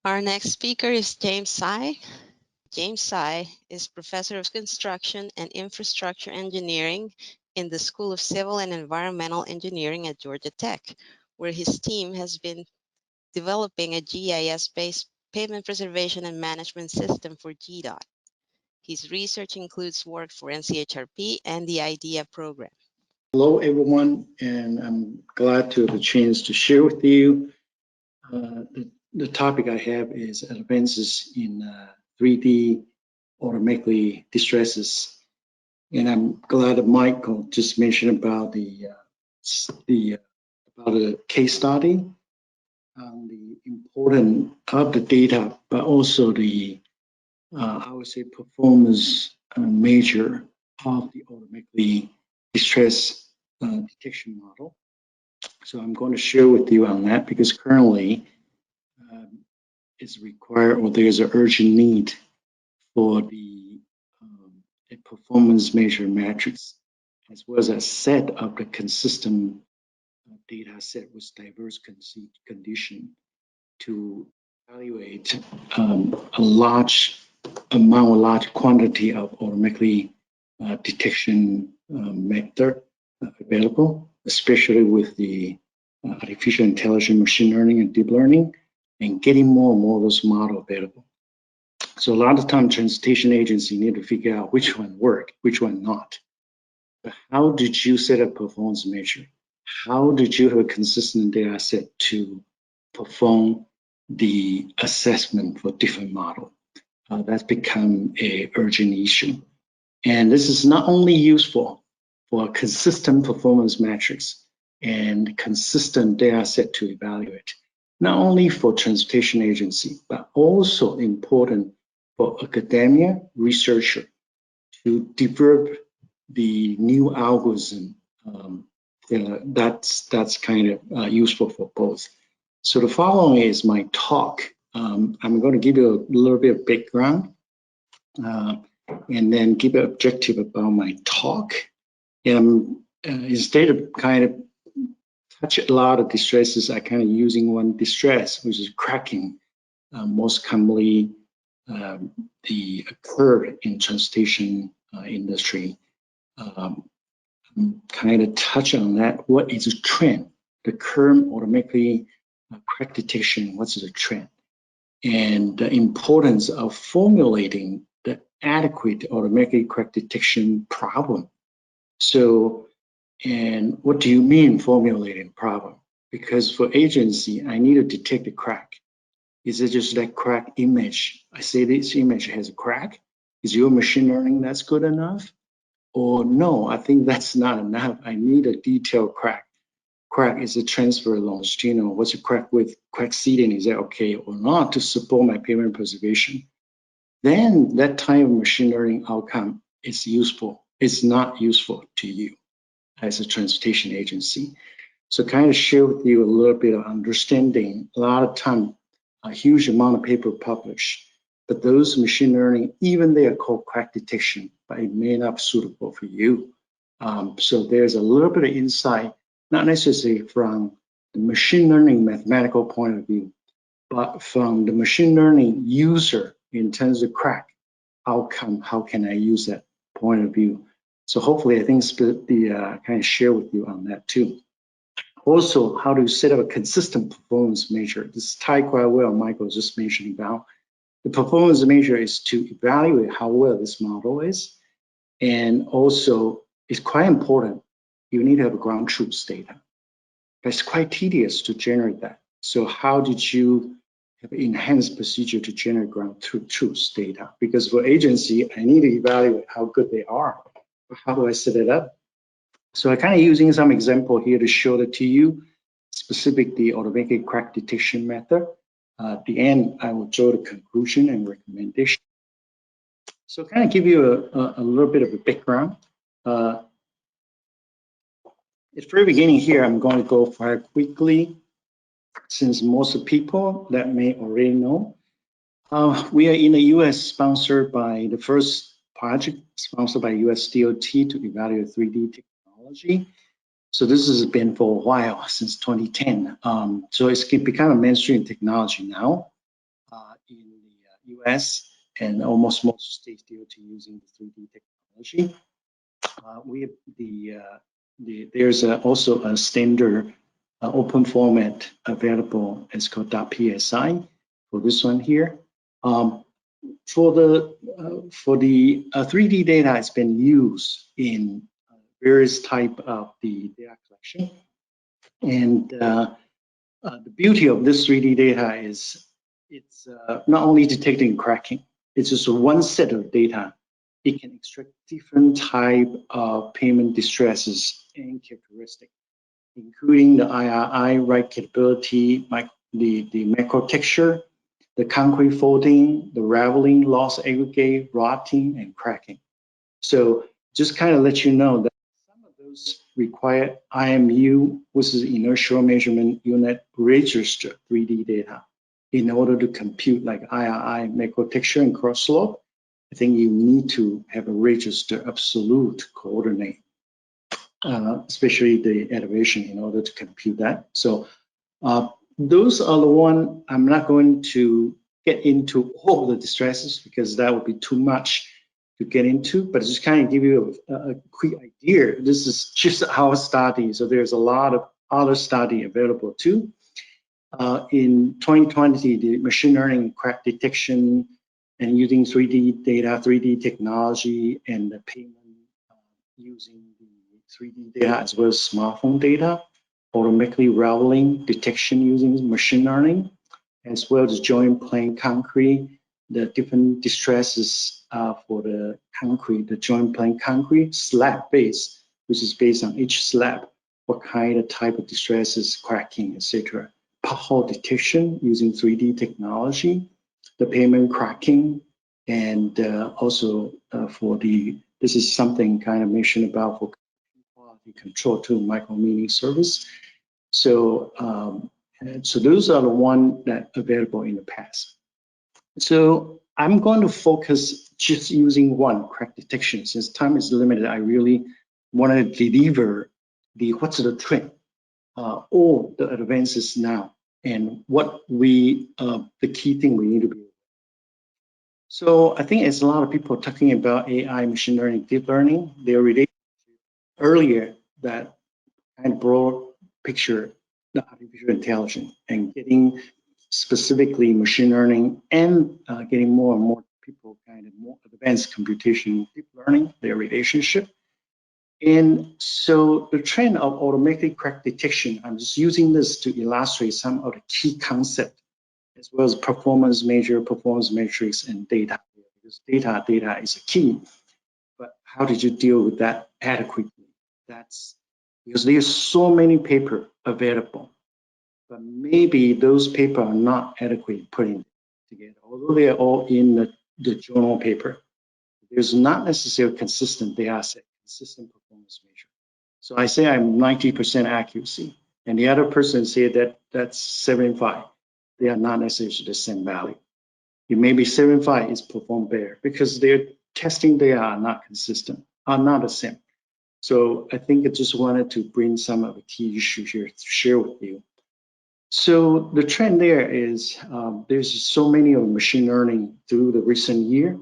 Our next speaker is James Tsai. James Tsai is Professor of Construction and Infrastructure Engineering in the School of Civil and Environmental Engineering at Georgia Tech, where his team has been developing a GIS-based pavement preservation and management system for GDOT. His research includes work for NCHRP and the IDEA program. Hello, everyone, and I'm glad to have a chance to share with you. The topic I have is advances in 3D automatically distresses, and I'm glad that Michael just mentioned about the case study on the importance of the data, but also the I would say performance measure of the automatically distress detection model. So I'm going to share with you on that because currently it's required, or there's an urgent need for the a performance measure matrix, as well as a set of the consistent data set with diverse condition to evaluate a large quantity of automatically detection method available, especially with the artificial intelligence, machine learning, and deep learning, and getting more and more of those models available. So a lot of time, transportation agency need to figure out which one work, which one not. But how did you set up performance measure? How did you have a consistent data set to perform the assessment for different model? That's become an urgent issue. And this is not only useful for consistent performance metrics and consistent data set to evaluate, not only for transportation agency, but also important for academia researcher to develop the new algorithm. That's kind of useful for both. So the following is my talk. I'm going to give you a little bit of background and then give an objective about my talk. Instead of kind of touch a lot of distresses, I kind of using one distress, which is cracking, most commonly occurred in transportation industry. Kind of touch on that. What is a trend? The current automatically crack detection, what's the trend? And the importance of formulating the adequate automatic crack detection problem. So, and what do you mean formulating problem? Because for agency, I need to detect a crack. Is it just that crack image? I say this image has a crack. Is your machine learning that's good enough? Or no, I think that's not enough. I need a detailed crack. Crack is a transfer longitudinal. What's a crack with crack seeding? Is that okay or not to support my pavement preservation? Then that type of machine learning outcome is useful. It's not useful to you as a transportation agency. So kind of share with you a little bit of understanding. A lot of time, a huge amount of paper published, but those machine learning, even they are called crack detection, but it may not be suitable for you. So there's a little bit of insight, not necessarily from the machine learning mathematical point of view, but from the machine learning user in terms of crack outcome. How can I use that point of view? So hopefully I think the kind of share with you on that too. Also, how to set up a consistent performance measure. This ties quite well, Michael just mentioned about. The performance measure is to evaluate how well this model is. And also, it's quite important, you need to have a ground truth data. But it's quite tedious to generate that. So how did you have an enhanced procedure to generate ground truth data? Because for agency, I need to evaluate how good they are. But how do I set it up? So I'm kind of using some example here to show that to you, specific the automatic crack detection method. At the end, I will draw the conclusion and recommendation. So kind of give you a little bit of a background. At the very beginning here, I'm going to go quite quickly, since most of people that may already know. We are in the US sponsored by the first project sponsored by US DOT to evaluate 3D technology. So this has been for a while, since 2010. So it's become a mainstream technology now. in the US, and almost most state DOT using the 3D technology. There's also a standard open format available. It's called .psi for this one here. For the 3D data, it's been used in various type of the data collection, and the beauty of this 3D data is it's not only detecting cracking, it's just one set of data. It can extract different type of pavement distresses and characteristics, including the IRI, right capability, the macro texture, the concrete folding, the raveling, loss aggregate, rotting, and cracking. So just kind of let you know that some of those require IMU, which is inertial measurement unit register 3D data in order to compute like IRI, macro texture, and cross slope. I think you need to have a register absolute coordinate, especially the elevation, in order to compute that. So those are the one. I'm not going to get into all the distresses because that would be too much to get into, but just kind of give you a quick idea. This is just our study, so there's a lot of other study available too. In 2020, the machine learning crack detection and using 3D data, 3D technology, and the pavement using the 3D data as well as smartphone data, automatically raveling detection using machine learning, as well as joint plane concrete, the different distresses for the concrete, the joint plane concrete, slab base, which is based on each slab, what kind of type of distresses, cracking, etc. Pothole detection using 3D technology, the pavement cracking, and also for this is something kind of mentioned about for quality control to micro milling service. So, so those are the ones that are available in the past. So I'm going to focus just using one, crack detection. Since time is limited, I really want to deliver what's the trend, all the advances now, and what the key thing we need to be. So I think as a lot of people talking about AI, machine learning, deep learning, they're related earlier that kind of broad picture, the artificial intelligence, and getting specifically machine learning and getting more and more people kind of more advanced computation, deep learning, their relationship. And so the trend of automatic crack detection, I'm just using this to illustrate some of the key concepts, as well as performance measure, performance metrics, and data. Because data is a key, but how did you deal with that adequately? That's because there's so many papers available, but maybe those papers are not adequately put together. Although they are all in the journal paper, there's not necessarily consistent data set, consistent performance measure. So I say I'm 90% accuracy, and the other person say that that's 75. They are not necessarily the same value. It may be 75 is performed better because their testing data are not consistent, are not the same. So I think I just wanted to bring some of the key issues here to share with you. So the trend there is there's so many of machine learning through the recent year.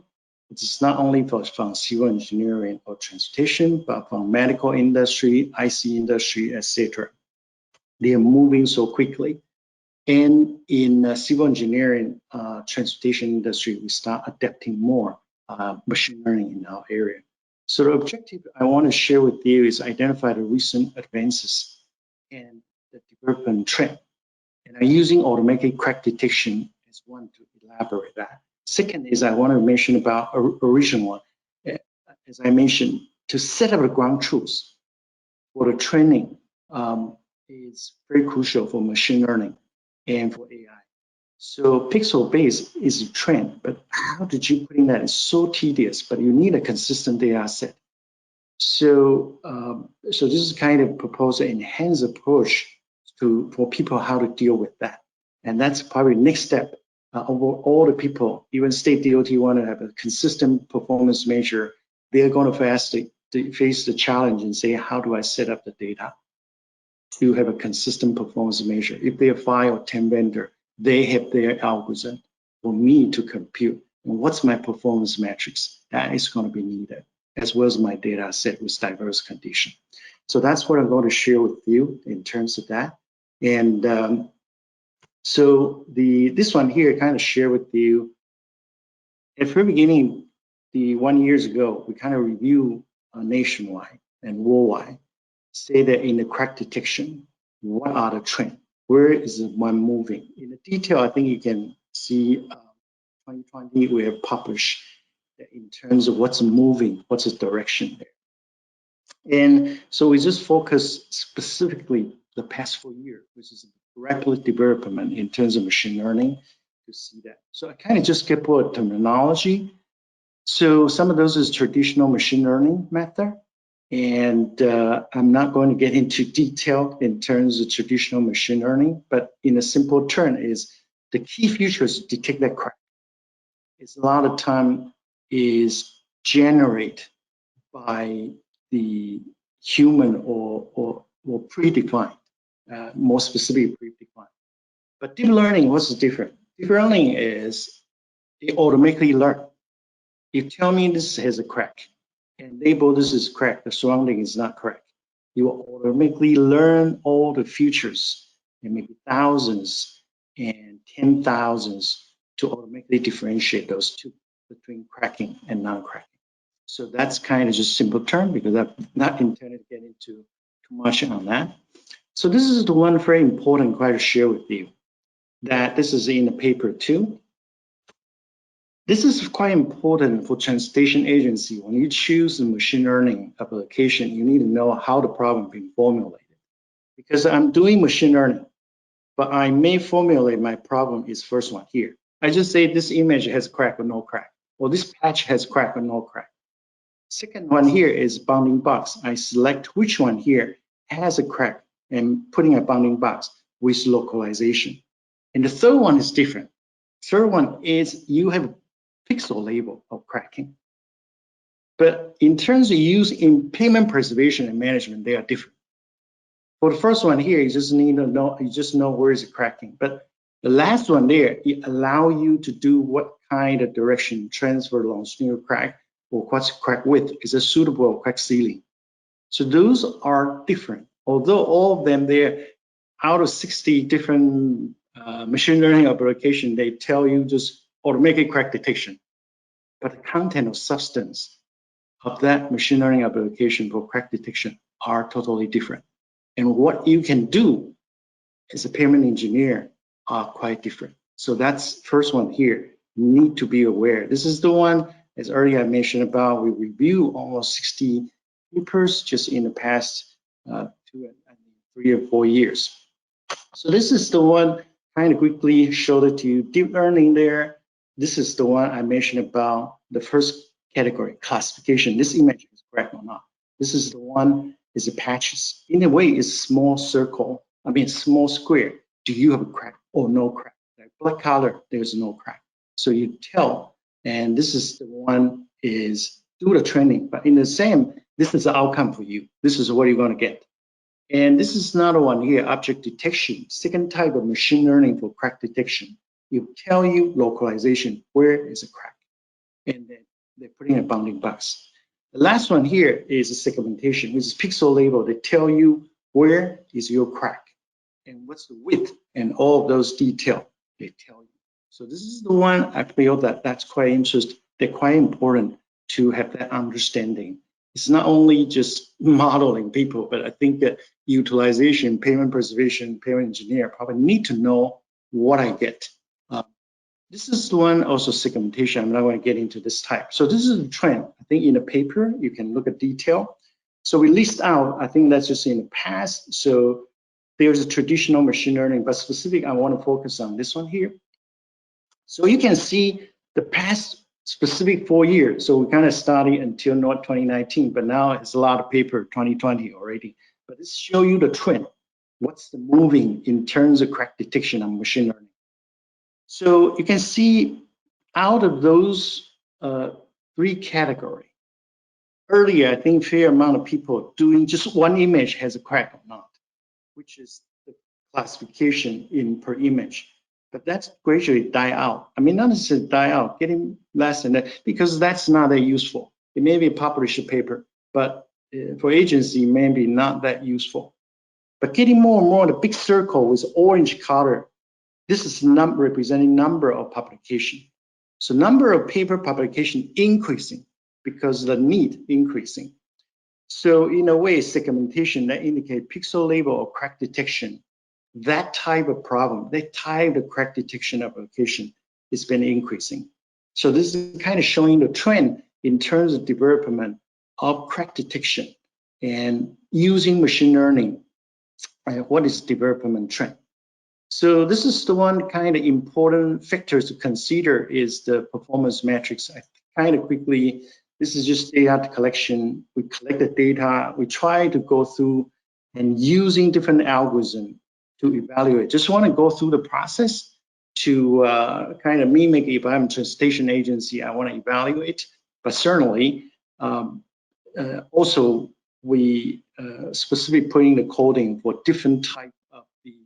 It's not only from civil engineering or transportation, but from medical industry, IC industry, etc. They are moving so quickly. And in civil engineering, transportation industry, we start adapting more machine learning in our area. So the objective I want to share with you is identify the recent advances and the development trend. And I'm using automatic crack detection as one to elaborate that. Second is I want to mention about original one. As I mentioned, to set up the ground truth for the training is very crucial for machine learning and for AI. So pixel based is a trend, but how did you put in that? It's so tedious, but you need a consistent data set. So, so this is kind of propose an enhanced approach for people how to deal with that. And that's probably next step over all the people, even state DOT want to have a consistent performance measure. They're going to face the challenge and say, how do I set up the data to have a consistent performance measure? If they are 5 or 10 vendor, they have their algorithm. for me to compute. And what's my performance metrics? That is going to be needed, as well as my data set with diverse condition. So that's what I'm going to share with you in terms of that. And so this one here kind of share with you. At the very beginning, the 1 year ago, we kind of review nationwide and worldwide, say that in the crack detection, what are the trends? Where is one moving? In the detail, I think you can see 2020, we have published in terms of what's moving, what's the direction there. And so we just focus specifically the past 4 years, which is rapid development in terms of machine learning to see that. So I kind of just kept a terminology. So some of those is traditional machine learning method. And I'm not going to get into detail in terms of traditional machine learning, but in a simple term is the key features detect that crack. It's a lot of time is generated by the human or predefined, more specifically predefined. But deep learning, what's different? Deep learning is it automatically learn. You tell me this has a crack and label this is crack, the surrounding is not correct. You will automatically learn all the features and maybe thousands and 10,000s to automatically differentiate those two between cracking and non-cracking. So that's kind of just simple term because I'm not intended to get into too much on that. So this is the one very important quite to share with you that this is in the paper too. This is quite important for translation agency. When you choose a machine learning application, you need to know how the problem being formulated. Because I'm doing machine learning, but I may formulate my problem is first one here. I just say this image has crack or no crack, or this patch has crack or no crack. Second one here is bounding box. I select which one here has a crack and putting a bounding box with localization. And the third one is different. Third one is you have a pixel label of cracking. But in terms of use in pavement preservation and management, they are different. For the first one here, you just need to know, you just know where is it cracking. But the last one there, it allow you to do what kind of direction transfer longitudinal crack or what's crack width is a suitable crack sealing. So those are different. Although all of them, they're out of 60 different machine learning applications, they tell you just automatic crack detection. But the content of substance of that machine learning application for crack detection are totally different. And what you can do as a pavement engineer are quite different. So that's first one here, need to be aware. This is the one, as earlier I mentioned about, we review almost 60 papers just in the past 3 or 4 years. So this is the one, kind of quickly showed it to you, deep learning there. This is the one I mentioned about the first category, classification. This image is correct or not. This is the one is the patches. In a way, it's small circle, small square. Do you have a crack or no crack? Like black color, there's no crack. So you tell, and this is the one is do the training, but in the same, this is the outcome for you. This is what you're gonna get. And this is another one here, object detection, second type of machine learning for crack detection. You tell you localization, where is a crack? And then they're putting a bounding box. The last one here is a segmentation, which is pixel label. They tell you where is your crack and what's the width and all of those details they tell you. So this is the one I feel that's quite interesting. They're quite important to have that understanding. It's not only just modeling people, but I think that utilization, pavement preservation, pavement engineer probably need to know what I get. This is the one also segmentation. I'm not going to get into this type. So this is a trend. I think in the paper, you can look at detail. So we list out, I think that's just in the past. So there's a traditional machine learning, but specific, I want to focus on this one here. So you can see the past specific 4 years. So we kind of studied until not 2019, but now it's a lot of paper 2020 already. But this show you the trend. What's the moving in terms of crack detection on machine learning? So you can see out of those 3 categories, earlier, I think fair amount of people doing just one image has a crack or not, which is the classification in per image. but that's gradually die out. I mean, not necessarily die out, getting less than that, because that's not that useful. It may be a published paper, but for agency, maybe not that useful. But getting more and more, the big circle with orange color, this is representing number of publication. So number of paper publication increasing because the need increasing. So in a way, segmentation that indicate pixel label or crack detection, that type of problem, that type of crack detection application has been increasing. So this is kind of showing the trend in terms of development of crack detection and using machine learning. What is development trend? So this is the one kind of important factors to consider is the performance metrics. I kind of quickly, this is just data collection. We collect the data, we try to go through and using different algorithms to evaluate. Just want to go through the process to kind of mimic if I'm a transportation agency, I want to evaluate, but certainly also we specifically putting the coding for different type of the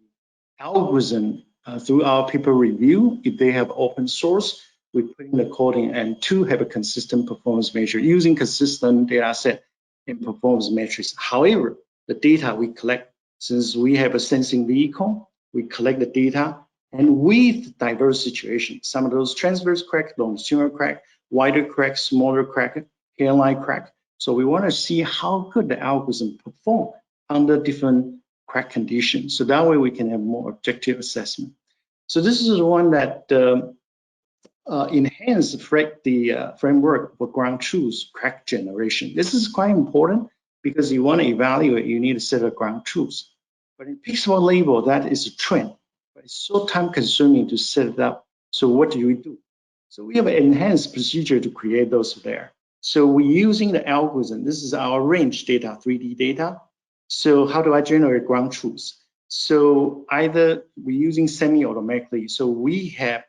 algorithm through our paper review. If they have open source, we put in the coding and to have a consistent performance measure using consistent data set and performance metrics. However, the data we collect, since we have a sensing vehicle, we collect the data and with diverse situations, some of those transverse crack, longitudinal crack, wider crack, smaller crack, hairline crack. So we want to see how could the algorithm perform under different crack conditions. So that way we can have more objective assessment. So this is the one that enhance the framework for ground truth crack generation. This is quite important because you want to evaluate, you need a set of ground truths. But in pixel label, that is a trend, but it's so time consuming to set it up. So what do we do? So we have an enhanced procedure to create those there. So we're using the algorithm. This is our range data, 3D data. So how do I generate ground truths? So either we're using semi-automatically. So we have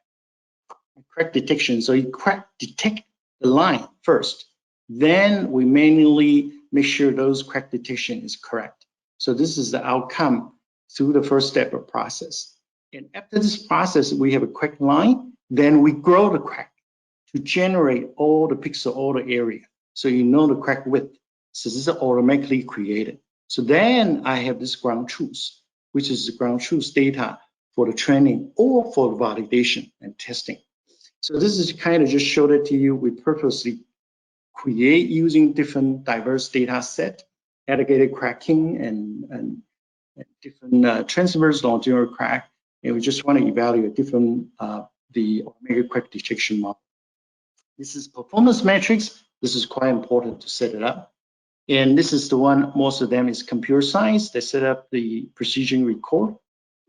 crack detection. So you detect the line first. Then we manually make sure those crack detection is correct. So this is the outcome through the first step of process. And after this process, we have a crack line. Then we grow the crack to generate all the pixel, all the area. So you know the crack width. So this is automatically created. So then I have this ground truth, which is the ground truth data for the training or for the validation and testing. So this is kind of just showed it to you. We purposely create using different diverse data set, aggregated cracking and different transverse longitudinal crack. And we just want to evaluate different the automated crack detection model. This is performance metrics. This is quite important to set it up. And this is the one, most of them is computer science. They set up the precision record.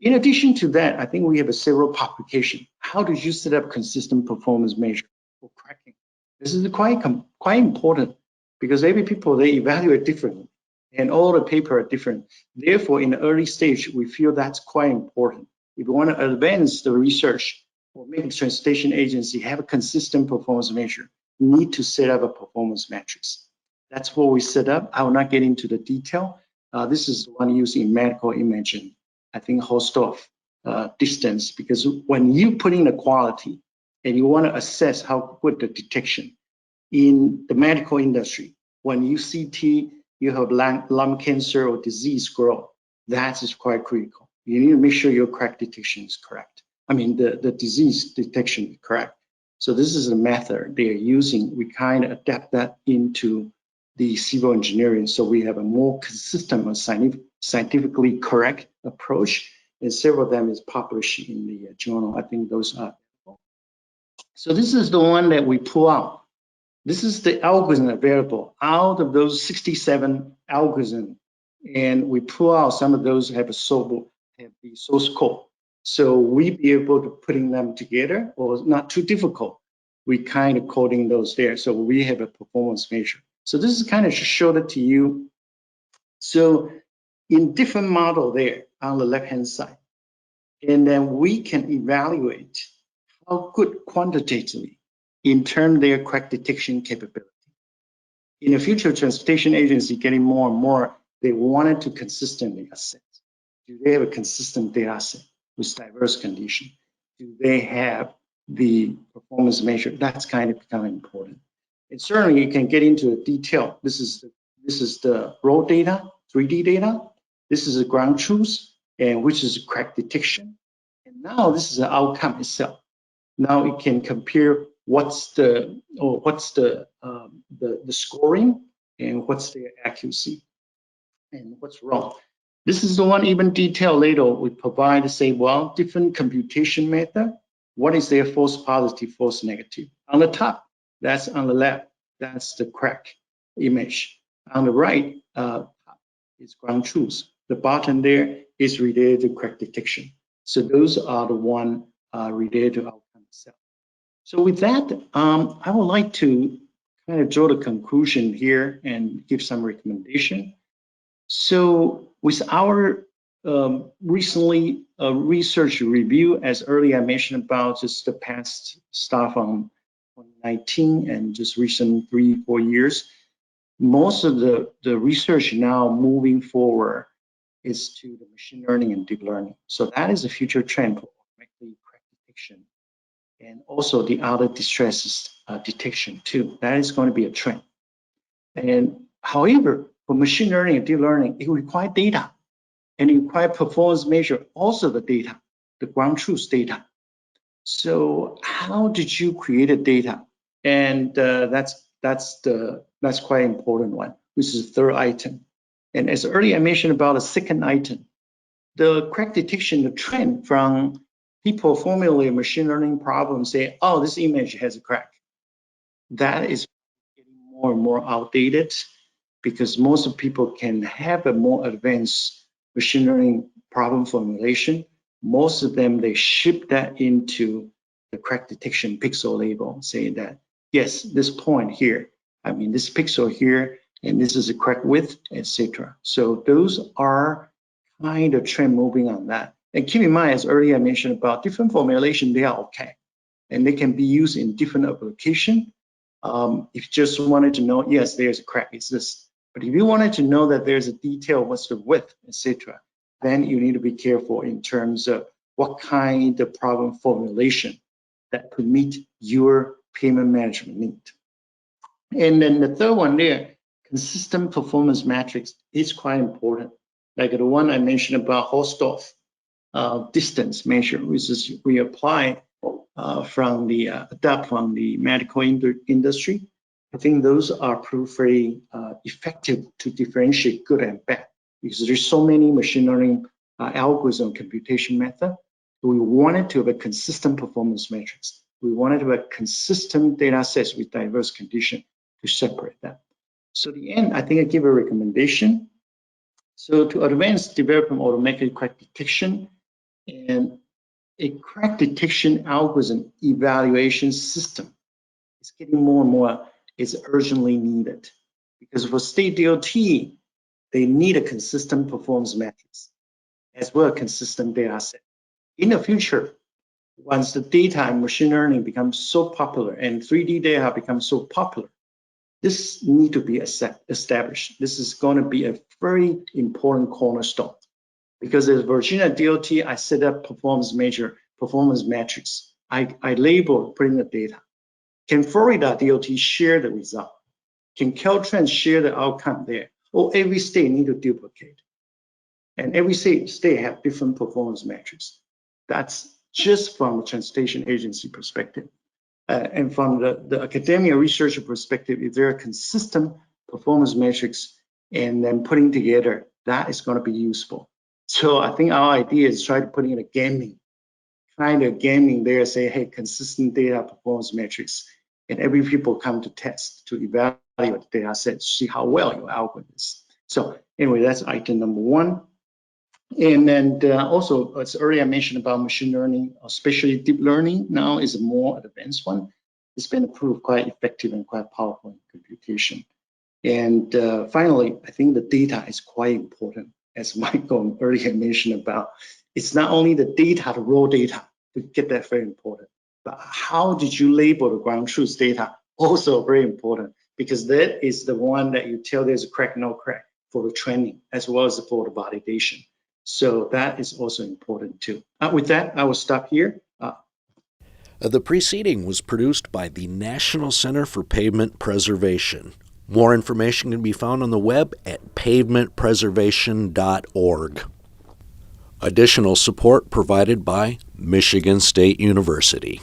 In addition to that, I think we have several publications. How do you set up consistent performance measure for cracking? This is quite important because every people, they evaluate differently and all the paper are different. Therefore, in the early stage, we feel that's quite important. If we want to advance the research or make a transportation agency have a consistent performance measure, we need to set up a performance metrics. That's what we set up. I will not get into the detail. This is the one used in medical imaging. I think host of distance, because when you put in the quality and you want to assess how good the detection in the medical industry, when you CT, you have lung cancer or disease growth, that is quite critical. You need to make sure your crack detection is correct. I mean, the disease detection is correct. So this is the method they are using. We kind of adapt that into the civil engineering, so we have a more consistent and scientifically correct approach, and several of them is published in the journal. I think those are. So this is the one that we pull out. This is the algorithm available out of those 67 algorithms, and we pull out some of those have the source code. So we be able to putting them together, or not too difficult. We kind of coding those there, so we have a performance measure. So this is kind of showed it to you. So in different model there on the left-hand side, and then we can evaluate how good quantitatively in terms of their crack detection capability. In the future, transportation agency getting more and more, they wanted to consistently assess. Do they have a consistent data set with diverse conditions? do they have the performance measure? That's kind of becoming important. And certainly you can get into the detail. This is the raw data, 3D data. This is the ground truth, and which is crack detection. And now this is the outcome itself. Now it can compare what's the scoring and what's the accuracy and what's wrong. This is the one even detail later we provide to say, well, different computation method. What is their false positive, false negative? On the top, that's on the left, that's the crack image. On the right is ground truth. The bottom there is related to crack detection. So those are the one related to outcome itself. So with that, I would like to kind of draw the conclusion here and give some recommendation. So with our recently research review, as earlier I mentioned about just the past stuff on 2019 and just recent 3-4 years, most of the research now moving forward is to the machine learning and deep learning. So that is a future trend for automatic crack detection and also the other distresses detection too. That is going to be a trend. And however, for machine learning and deep learning, it requires data and it requires performance measure, also the data, the ground truth data. So how did you create the data? And that's quite important one, which is the third item. And as earlier I mentioned about the second item, the crack detection, the trend from people formulate machine learning problems say, oh, this image has a crack. That is getting more and more outdated because most of people can have a more advanced machine learning problem formulation. Most of them, they ship that into the crack detection pixel label, saying that, yes, this point here, I mean, this pixel here, and this is a crack width, etc. So those are kind of trend moving on that. And keep in mind, as earlier I mentioned about different formulation, they are okay. And they can be used in different application. If you just wanted to know, yes, there's a crack, it's this. But if you wanted to know that there's a detail, what's the width, etc., then you need to be careful in terms of what kind of problem formulation that could meet your payment management need. And then the third one there, consistent performance metrics is quite important. Like the one I mentioned about Hausdorff distance measure, which is we apply from the adapt from the medical industry. I think those are proved very effective to differentiate good and bad because there's so many machine learning algorithm computation method. We wanted to have a consistent performance metrics. We wanted to have a consistent data sets with diverse condition to separate them. So at the end, I think I give a recommendation. So to advance development automatic crack detection and a crack detection algorithm evaluation system is getting more and more is urgently needed because for state DOT, they need a consistent performance metrics as well as consistent data set. In the future, once the data and machine learning becomes so popular and 3D data becomes so popular, this need to be established. This is going to be a very important cornerstone because as Virginia DOT, I set up performance metrics. I label putting the data. Can Florida DOT share the result? Can Caltrans share the outcome there? Or every state need to duplicate? And every state have different performance metrics. That's just from the transportation agency perspective. And from the academia researcher perspective, if there are consistent performance metrics and then putting together, that is going to be useful. So I think our idea is try to put in a gaming, kind of gaming there, say, hey, consistent data performance metrics, and every people come to test to evaluate the data set, see how well your algorithm is. So anyway, that's item number one. And then also, as earlier I mentioned about machine learning, especially deep learning now is a more advanced one. It's been proved quite effective and quite powerful in computation. And finally, I think the data is quite important. As Michael earlier mentioned about, it's not only the data, the raw data, to get that very important, but how did you label the ground truth data? Also very important, because that is the one that you tell there's a crack, no crack for the training, as well as for the validation. So that is also important too. With that, I will stop here. The preceding was produced by the National Center for Pavement Preservation. More information can be found on the web at pavementpreservation.org. Additional support provided by Michigan State University.